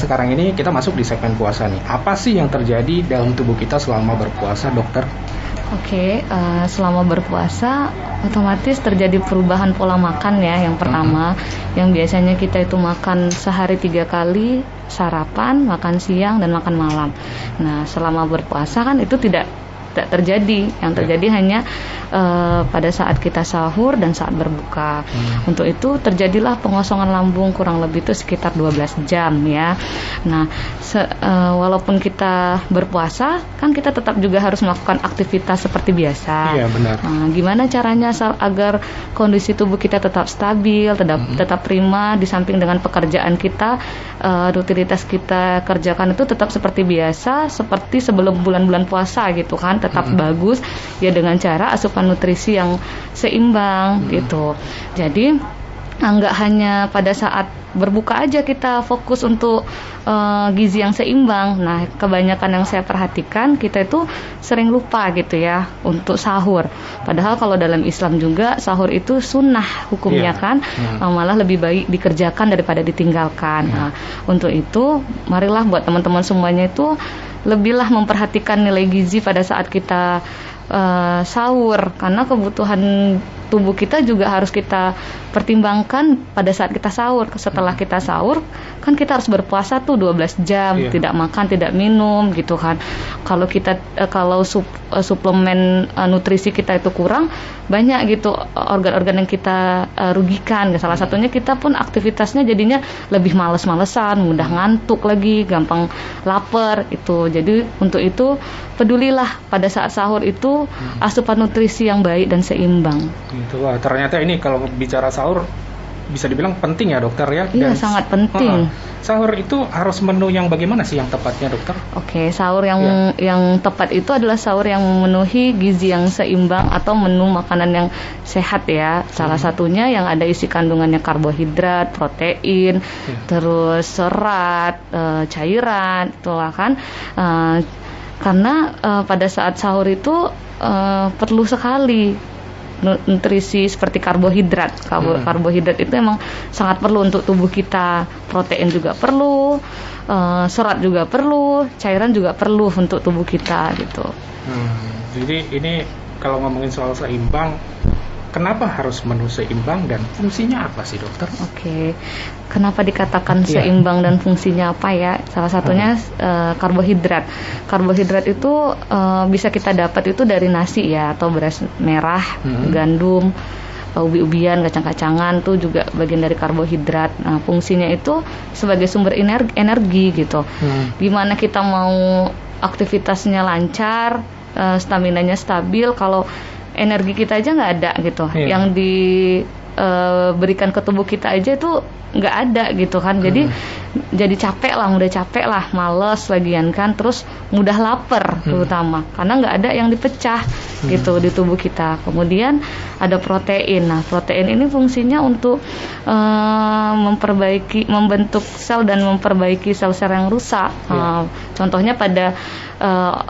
sekarang ini kita masuk di segmen puasa nih. Apa sih yang terjadi dalam tubuh kita selama berpuasa, dokter? Oke, selama berpuasa otomatis terjadi perubahan pola makan ya. Yang pertama, yang biasanya kita itu makan sehari 3 kali, sarapan, makan siang, dan makan malam. Nah, selama berpuasa kan itu tidak terjadi. Yang terjadi hanya pada saat kita sahur dan saat berbuka. Untuk itu terjadilah pengosongan lambung kurang lebih itu sekitar 12 jam ya. Nah, walaupun kita berpuasa kan kita tetap juga harus melakukan aktivitas seperti biasa. Iya, benar. Nah, gimana caranya agar kondisi tubuh kita tetap stabil, tetap prima, di samping dengan pekerjaan kita, rutinitas kita kerjakan itu tetap seperti biasa, seperti sebelum bulan-bulan puasa gitu kan, tetap bagus ya, dengan cara asupan nutrisi yang seimbang gitu. Jadi nggak hanya pada saat berbuka aja kita fokus untuk gizi yang seimbang. Nah, kebanyakan yang saya perhatikan kita itu sering lupa gitu ya untuk sahur. Padahal kalau dalam Islam juga sahur itu sunnah hukumnya kan, malah lebih baik dikerjakan daripada ditinggalkan. Nah, untuk itu marilah buat teman-teman semuanya itu lebihlah memperhatikan nilai gizi pada saat kita sahur, karena kebutuhan tubuh kita juga harus kita pertimbangkan pada saat kita sahur. Setelah kita sahur kan kita harus berpuasa tuh 12 jam, tidak makan, tidak minum gitu kan. Kalau kita suplemen nutrisi kita itu kurang, banyak gitu organ-organ yang kita rugikan. Salah satunya kita pun aktivitasnya jadinya lebih males-malesan, mudah ngantuk lagi, gampang lapar itu. Jadi untuk itu pedulilah pada saat sahur itu asupan nutrisi yang baik dan seimbang. Itulah, ternyata ini kalau bicara sahur bisa dibilang penting ya dokter ya. Iya, sangat penting. Sahur itu harus menu yang bagaimana sih yang tepatnya dokter? Oke, sahur yang tepat itu adalah sahur yang memenuhi gizi yang seimbang atau menu makanan yang sehat ya. Salah satunya yang ada isi kandungannya karbohidrat, protein, terus serat, cairan, itulah kan. Karena pada saat sahur itu perlu sekali nutrisi seperti karbohidrat. Karbohidrat itu emang sangat perlu untuk tubuh kita. Protein juga perlu, serat juga perlu, cairan juga perlu untuk tubuh kita gitu. Jadi ini kalau ngomongin soal seimbang, kenapa harus menu seimbang dan fungsinya apa sih dokter? Oke, kenapa dikatakan seimbang dan fungsinya apa ya? Salah satunya karbohidrat. Karbohidrat itu bisa kita dapat itu dari nasi ya, atau beras merah, gandum, ubi-ubian, kacang-kacangan tuh juga bagian dari karbohidrat. Nah, fungsinya itu sebagai sumber energi gitu. Gimana kita mau aktivitasnya lancar, staminanya stabil, kalau energi kita aja nggak ada gitu, yang diberikan ke tubuh kita aja itu nggak ada gitu kan. Jadi capek lah, mudah capek lah, males lagian kan, terus mudah lapar terutama karena nggak ada yang dipecah gitu di tubuh kita. Kemudian ada protein. Nah, protein ini fungsinya untuk membentuk sel dan memperbaiki sel-sel yang rusak. Contohnya pada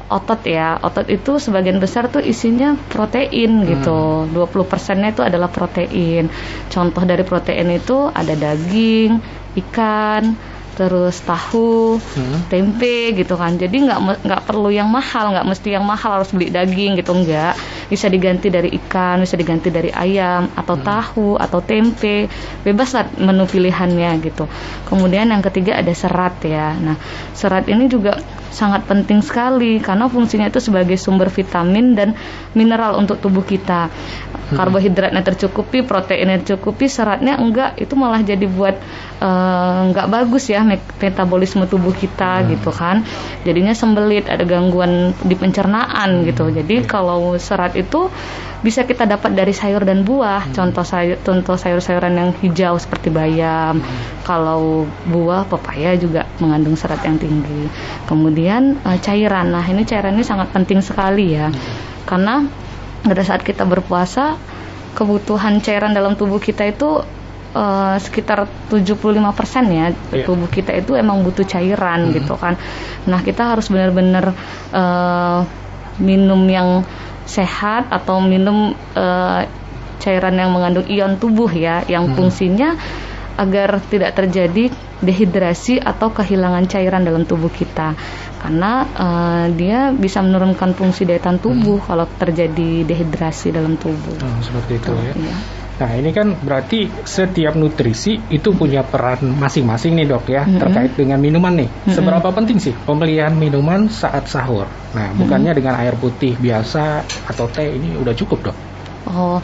otot ya. Otot itu sebagian besar tuh isinya protein gitu. 20%-nya itu adalah protein. Contoh dari protein itu ada daging, ikan, terus tahu, tempe gitu kan. Jadi nggak perlu yang mahal, nggak mesti yang mahal harus beli daging gitu, enggak. Bisa diganti dari ikan, bisa diganti dari ayam atau tahu atau tempe, bebas lah menu pilihannya gitu. Kemudian yang ketiga ada serat ya. Nah, serat ini juga sangat penting sekali karena fungsinya itu sebagai sumber vitamin dan mineral untuk tubuh kita. Karbohidratnya tercukupi, proteinnya tercukupi, seratnya enggak, itu malah jadi buat enggak bagus ya metabolisme tubuh kita gitu kan. Jadinya sembelit, ada gangguan di pencernaan gitu. Jadi kalau serat itu bisa kita dapat dari sayur dan buah. Contoh sayur-sayuran yang hijau seperti bayam. Kalau buah pepaya juga mengandung serat yang tinggi. Kemudian cairan. Nah, ini cairannya sangat penting sekali ya. Karena pada saat kita berpuasa, kebutuhan cairan dalam tubuh kita itu sekitar 75% ya. Tubuh kita itu emang butuh cairan gitu kan. Nah, kita harus benar-benar minum yang sehat atau minum cairan yang mengandung ion tubuh ya, yang fungsinya agar tidak terjadi dehidrasi atau kehilangan cairan dalam tubuh kita, karena dia bisa menurunkan fungsi daya tahan tubuh kalau terjadi dehidrasi dalam tubuh. Seperti itu ya. Iya. Nah ini kan berarti setiap nutrisi itu punya peran masing-masing nih dok ya, terkait dengan minuman nih. Seberapa penting sih pemilihan minuman saat sahur? Nah bukannya dengan air putih biasa atau teh ini udah cukup dok? Oh,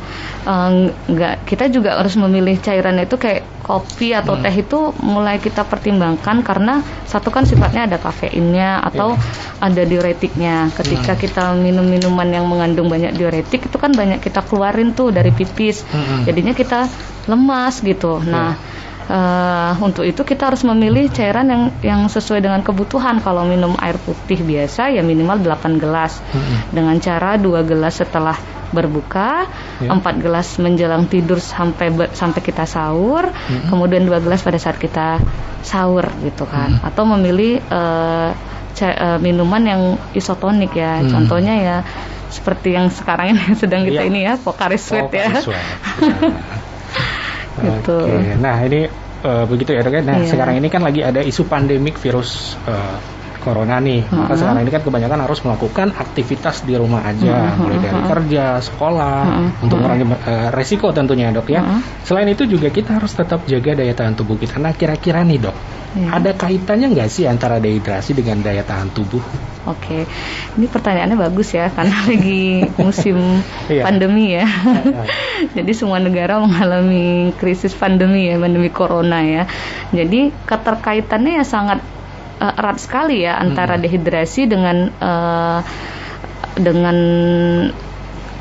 enggak. Kita juga harus memilih cairan itu kayak kopi atau teh itu mulai kita pertimbangkan, karena satu kan sifatnya ada kafeinnya atau ada diuretiknya. Ketika kita minum minuman yang mengandung banyak diuretik itu kan banyak kita keluarin tuh dari pipis. Jadinya kita lemas gitu. Nah, untuk itu kita harus memilih cairan yang sesuai dengan kebutuhan. Kalau minum air putih biasa ya minimal 8 gelas. Dengan cara 2 gelas setelah berbuka, 4 gelas menjelang tidur sampai kita sahur, kemudian 2 gelas pada saat kita sahur gitu kan. Atau memilih minuman yang isotonik ya. Contohnya ya seperti yang sekarang ini sedang kita ini ya, Pocari Sweat ya. Gitu. Oke. Nah ini begitu ya dok ya. Nah sekarang ini kan lagi ada isu pandemik virus corona nih. Maka sekarang ini kan kebanyakan harus melakukan aktivitas di rumah aja, mulai dari kerja, sekolah, untuk mengurangi resiko tentunya dok ya. Selain itu juga kita harus tetap jaga daya tahan tubuh kita. Nah kira-kira nih dok, ada kaitannya nggak sih antara dehidrasi dengan daya tahan tubuh? Oke, ini pertanyaannya bagus ya, karena lagi musim pandemi ya. Jadi semua negara mengalami krisis pandemi ya, pandemi corona ya. Jadi keterkaitannya ya sangat erat sekali ya antara dehidrasi dengan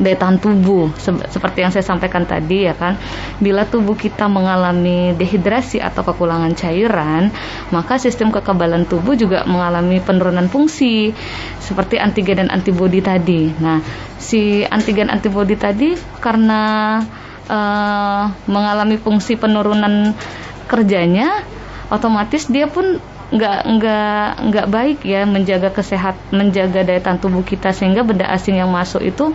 daya tahan tubuh. Seperti yang saya sampaikan tadi ya kan, bila tubuh kita mengalami dehidrasi atau kekurangan cairan, maka sistem kekebalan tubuh juga mengalami penurunan fungsi seperti antigen dan antibodi tadi. Nah, si antigen antibodi tadi karena mengalami fungsi penurunan kerjanya, otomatis dia pun nggak baik ya menjaga menjaga daya tahan tubuh kita, sehingga benda asing yang masuk itu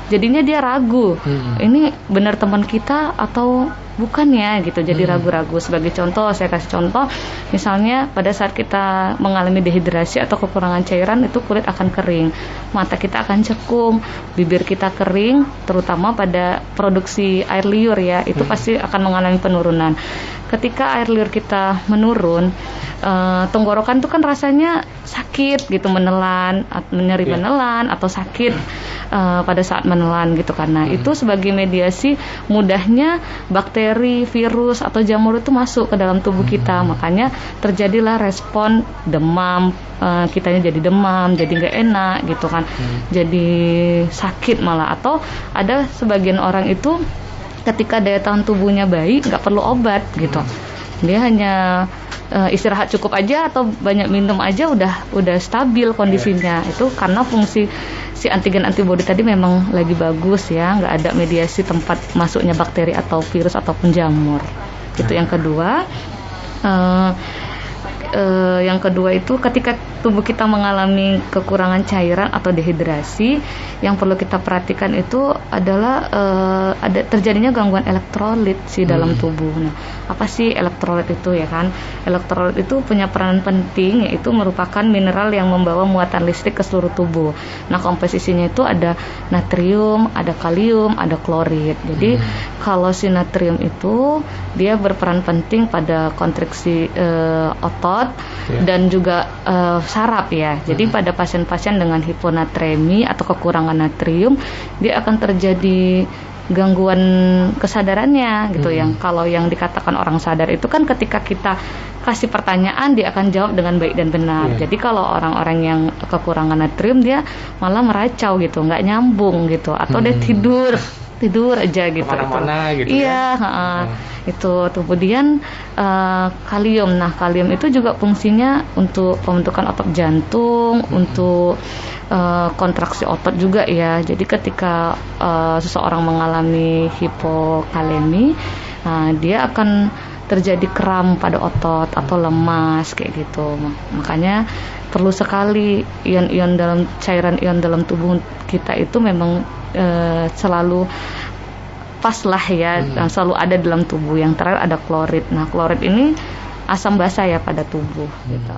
jadinya dia ragu, ini benar teman kita atau bukan ya gitu. Jadi ragu-ragu. Sebagai contoh, saya kasih contoh, misalnya pada saat kita mengalami dehidrasi atau kekurangan cairan, itu kulit akan kering, mata kita akan cekung, bibir kita kering, terutama pada produksi air liur ya, itu pasti akan mengalami penurunan. Ketika air liur kita menurun, tenggorokan itu kan rasanya sakit gitu, menelan, nyeri menelan atau sakit pada saat menelan gitu. Karena itu sebagai mediasi mudahnya bakteri, virus atau jamur itu masuk ke dalam tubuh kita. Makanya terjadilah respon demam, kitanya jadi demam, jadi nggak enak gitu kan, jadi sakit malah. Atau ada sebagian orang itu ketika daya tahan tubuhnya baik, nggak perlu obat gitu, dia hanya istirahat cukup aja atau banyak minum aja udah stabil kondisinya. Itu karena fungsi si antigen antibodi tadi memang lagi bagus ya, nggak ada mediasi tempat masuknya bakteri atau virus ataupun jamur. Itu yang kedua. Yang kedua itu ketika tubuh kita mengalami kekurangan cairan atau dehidrasi, yang perlu kita perhatikan itu adalah ada terjadinya gangguan elektrolit sih dalam tubuh. Nah, apa sih elektrolit itu ya kan? Elektrolit itu punya peranan penting, yaitu merupakan mineral yang membawa muatan listrik ke seluruh tubuh. Nah, komposisinya itu ada natrium, ada kalium, ada klorid. Jadi kalau si natrium itu dia berperan penting pada kontraksi otot dan juga saraf ya. Jadi pada pasien-pasien dengan hiponatremi atau kekurangan natrium, dia akan terjadi gangguan kesadarannya gitu. Yang kalau yang dikatakan orang sadar itu kan ketika kita kasih pertanyaan dia akan jawab dengan baik dan benar. Jadi kalau orang-orang yang kekurangan natrium dia malah meracau gitu, nggak nyambung gitu, atau dia tidur aja gitu. Kemana-mana gitu. Iya, itu. Kemudian kalium. Nah, kalium itu juga fungsinya untuk pembentukan otot jantung, untuk kontraksi otot juga ya. Jadi ketika seseorang mengalami hipokalemi, dia akan terjadi kram pada otot atau lemas kayak gitu. Makanya perlu sekali cairan ion dalam tubuh kita itu memang selalu nafas lah ya, selalu ada dalam tubuh. Yang terakhir ada klorid. Nah, klorid ini asam basa ya pada tubuh gitu.